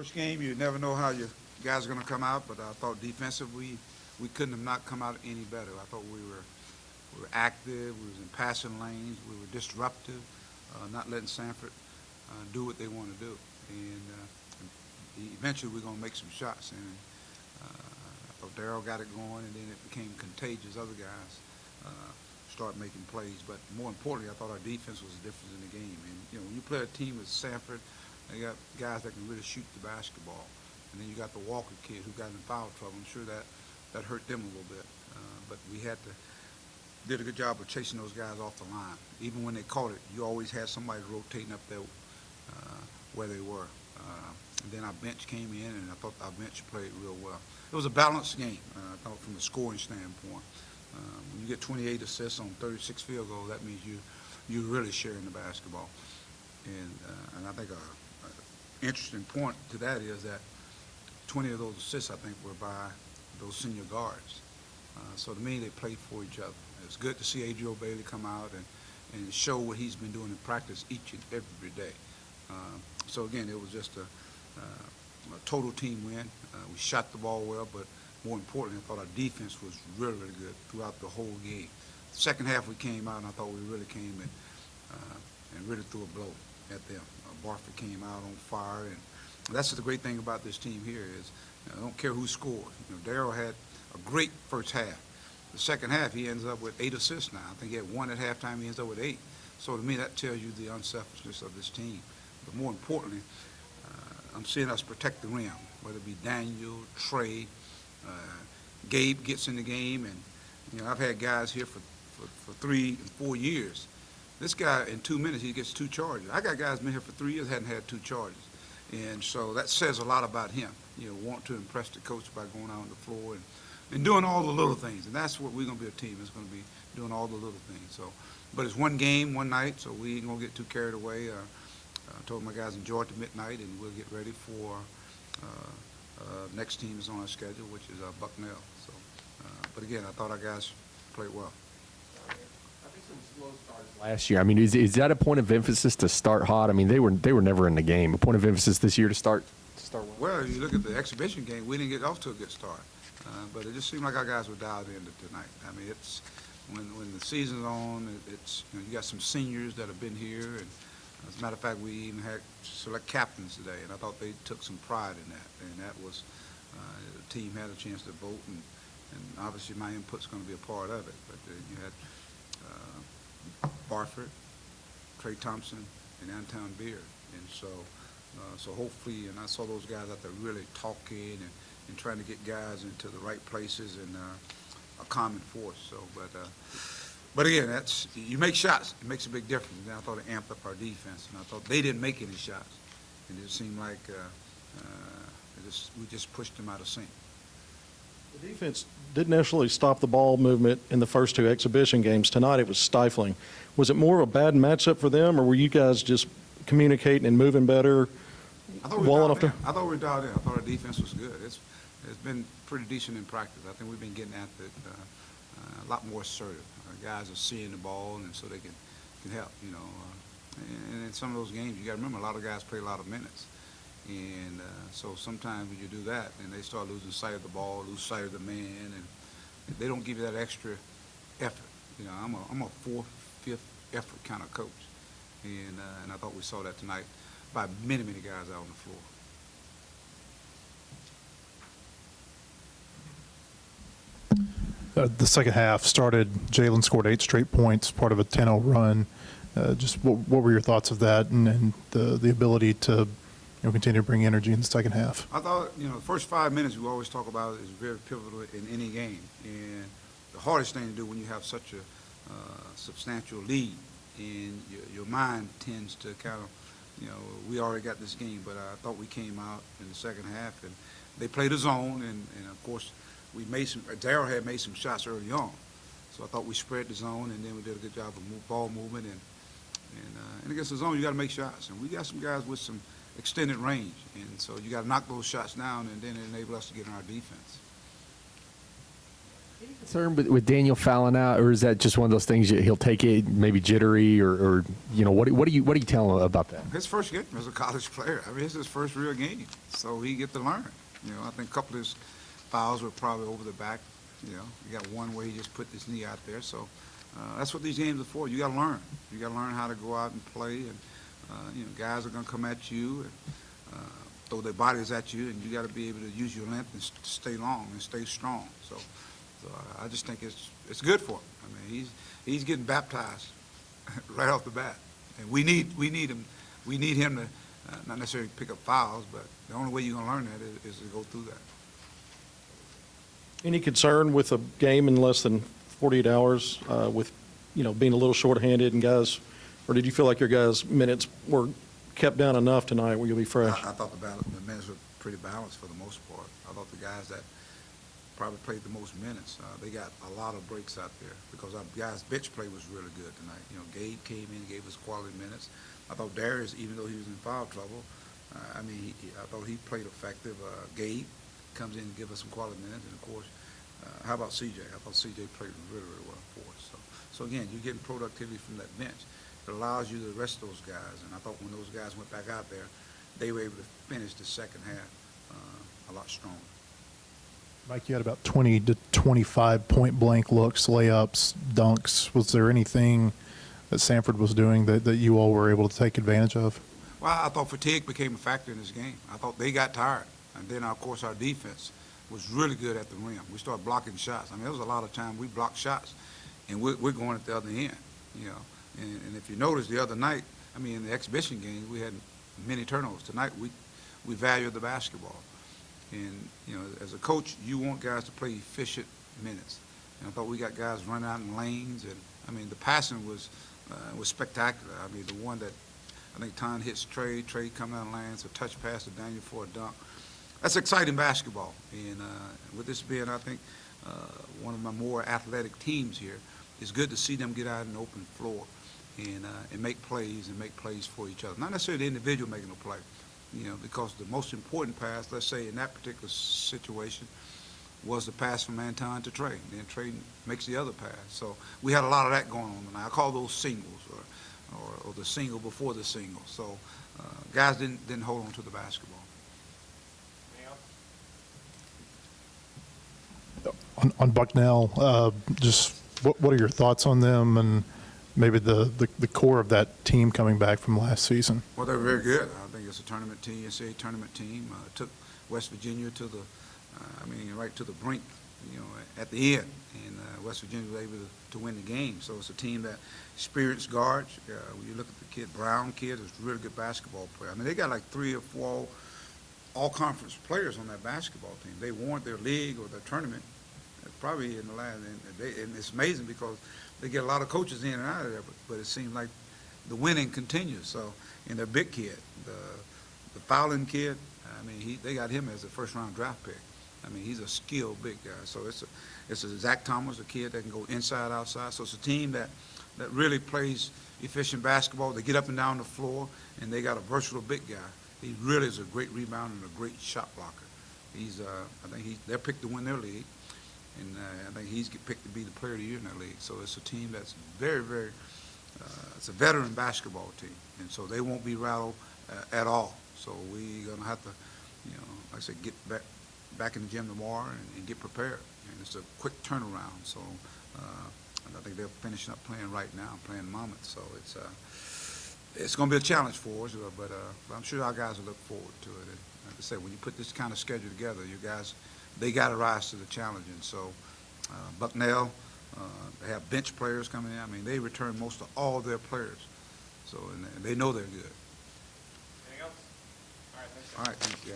First game, you never know how your guys are going to come out, but I thought defensively we couldn't have not come out any better. I thought we were active, we was in passing lanes, we were disruptive, not letting Sanford do what they want to do. And eventually we're going to make some shots. And I thought Darryl got it going, and then it became contagious. Other guys start making plays. But more importantly, I thought our defense was the difference in the game. And, you know, when you play a team with Sanford, they got guys that can really shoot the basketball. And then you got the Walker kid who got in foul trouble. I'm sure that hurt them a little bit. But we did a good job of chasing those guys off the line. Even when they caught it, you always had somebody rotating up there where they were. And then our bench came in, and I thought our bench played real well. It was a balanced game, I thought, from a scoring standpoint. When you get 28 assists on 36 field goals, that means you're really sharing the basketball. And I think an interesting point to that is that 20 of those assists, I think, were by those senior guards. So to me, they played for each other. It's good to see Adriel Bailey come out and show what he's been doing in practice each and every day. So again, it was just a total team win. We shot the ball well, but more importantly, I thought our defense was really, really good throughout the whole game. Second half, we came out, and I thought we really came and really threw a blow at them. Barford came out on fire, and that's the great thing about this team here is I don't care who scores. You know, Darryl had a great first half. The second half, he ends up with 8 assists now. I think he had 1 at halftime. He ends up with 8. So to me, that tells you the unselfishness of this team. But more importantly, I'm seeing us protect the rim, whether it be Daniel, Trey, Gabe gets in the game, and you know I've had guys here for 3 and 4 years. This guy in 2 minutes he gets 2 charges. I got guys been here for 3 years hadn't had 2 charges, and so that says a lot about him. You know, want to impress the coach by going out on the floor and doing all the little things, and that's what we're going to be a team. It's going to be doing all the little things. So, but it's one game, one night, so we ain't going to get too carried away. I told my guys enjoy it to midnight, and we'll get ready for next team is on our schedule, which is Bucknell. So, but again, I thought our guys played well. I think some slow starts last year. I mean, is that a point of emphasis to start hot? I mean, they were never in the game. A point of emphasis this year to start well. Well, you look at the exhibition game, we didn't get off to a good start, but it just seemed like our guys were dialed in tonight. I mean, it's when the season's on, it's you got some seniors that have been here, and as a matter of fact, we even had select captains today, and I thought they took some pride in that. And that was the team had a chance to vote, and obviously my input's going to be a part of it. But you had Barford, Trey Thompson, and Anton Beard, and so hopefully, and I saw those guys out there really talking and trying to get guys into the right places and a common force. So, but again, you make shots. It makes a big difference. And I thought it amped up our defense, and I thought they didn't make any shots, and it seemed like we just pushed them out of sync. The defense didn't necessarily stop the ball movement in the first 2 exhibition games. Tonight it was stifling. Was it more of a bad matchup for them, or were you guys just communicating and moving better? I thought we were dialed in. I thought our defense was good. It's been pretty decent in practice. I think we've been getting at it a lot more assertive. Guys are seeing the ball, and so they can help, you know. And in some of those games, you got to remember, a lot of guys play a lot of minutes. And so sometimes when you do that, and they start losing sight of the ball, lose sight of the man, and they don't give you that extra effort. You know, I'm a 4th, 5th effort kind of coach. And I thought we saw that tonight by many, many guys out on the floor. The second half started, Jalen scored 8 straight points, part of a 10-0 run. Just what were your thoughts of that and the ability to continue to bring energy in the second half? I thought, the first 5 minutes we always talk about is very pivotal in any game. And the hardest thing to do when you have such a substantial lead and your mind tends to kind of, we already got this game, but I thought we came out in the second half and they played a zone and of course, Darryl had made some shots early on, so I thought we spread the zone, and then we did a good job of ball movement, and against the zone you got to make shots, and we got some guys with some extended range, and so you got to knock those shots down, and then enable us to get in our defense. Concerned with Daniel fouling out, or is that just one of those things he'll take it maybe jittery, or what do you tell him about that? His first game as a college player. I mean, it's his first real game, so he get to learn. I think a couple of his fouls were probably over the back. He got one where he just put his knee out there. So that's what these games are for. You got to learn. You got to learn how to go out and play, and guys are going to come at you and throw their bodies at you, and you got to be able to use your length and stay long and stay strong. So I just think it's good for him. I mean, he's getting baptized right off the bat, and we need him. We need him to not necessarily pick up fouls, but the only way you're going to learn that is to go through that. Any concern with a game in less than 48 hours with, being a little shorthanded and guys, or did you feel like your guys' minutes were kept down enough tonight where you'll be fresh? I thought the minutes were pretty balanced for the most part. I thought the guys that probably played the most minutes, they got a lot of breaks out there because our guys' bench play was really good tonight. Gabe came in and gave us quality minutes. I thought Darius, even though he was in foul trouble, I thought he played effective. Gabe comes in and gives us some quality minutes, and of course, how about CJ? I thought CJ played really, really well for us. So again, you're getting productivity from that bench. It allows you to rest those guys, and I thought when those guys went back out there, they were able to finish the second half a lot stronger. Mike, you had about 20 to 25 point-blank looks, layups, dunks. Was there anything that Sanford was doing that you all were able to take advantage of? Well, I thought fatigue became a factor in this game. I thought they got tired. And then, of course, our defense was really good at the rim. We started blocking shots. I mean, there was a lot of time we blocked shots, and we're going at the other end, And if you notice the other night, in the exhibition games, we had many turnovers. Tonight, we value the basketball. And, as a coach, you want guys to play efficient minutes. And I thought we got guys running out in lanes. And, the passing was spectacular. The one that I think Ton hits Trey coming out and lands a touch pass to Daniel for a dunk. That's exciting basketball. And with this being, I think, one of my more athletic teams here, it's good to see them get out on the open floor and make plays for each other. Not necessarily the individual making a play, because the most important pass, let's say in that particular situation, was the pass from Anton to Trey. Then Trey makes the other pass. So we had a lot of that going on tonight. I call those singles or the single before the single. So guys didn't hold on to the basketball. On Bucknell, just what are your thoughts on them and maybe the core of that team coming back from last season? Well, they're very good. I think it's a tournament team, NCAA tournament team. Took West Virginia to the, right to the brink, at the end. And West Virginia was able to win the game. So it's a team that experienced guards. When you look at the Brown kid, is a really good basketball player. They got like 3 or 4 all-conference players on that basketball team. They won their league or their tournament probably in the last, and it's amazing because they get a lot of coaches in and out of there, but it seems like the winning continues. So, and their big kid, the Fowlin kid, they got him as a first-round draft pick. He's a skilled big guy. So it's a Zach Thomas, a kid that can go inside, outside. So it's a team that really plays efficient basketball. They get up and down the floor, and they got a versatile big guy. He really is a great rebounder and a great shot blocker. I think they're picked to win their league. And I think he's picked to be the player of the year in that league. So it's a team that's very, very, it's a veteran basketball team. And so they won't be rattled at all. So we're going to have to, like I said, get back in the gym tomorrow and get prepared. And it's a quick turnaround. So I think they're finishing up playing right now, playing Monmouth. So it's going to be a challenge for us, but I'm sure our guys will look forward to it. And like I said, when you put this kind of schedule together, you guys, they got to rise to the challenge. And so Bucknell, they have bench players coming in. They return most of all their players. So and they know they're good. Anything else? All right, thanks. All right, thanks, guys.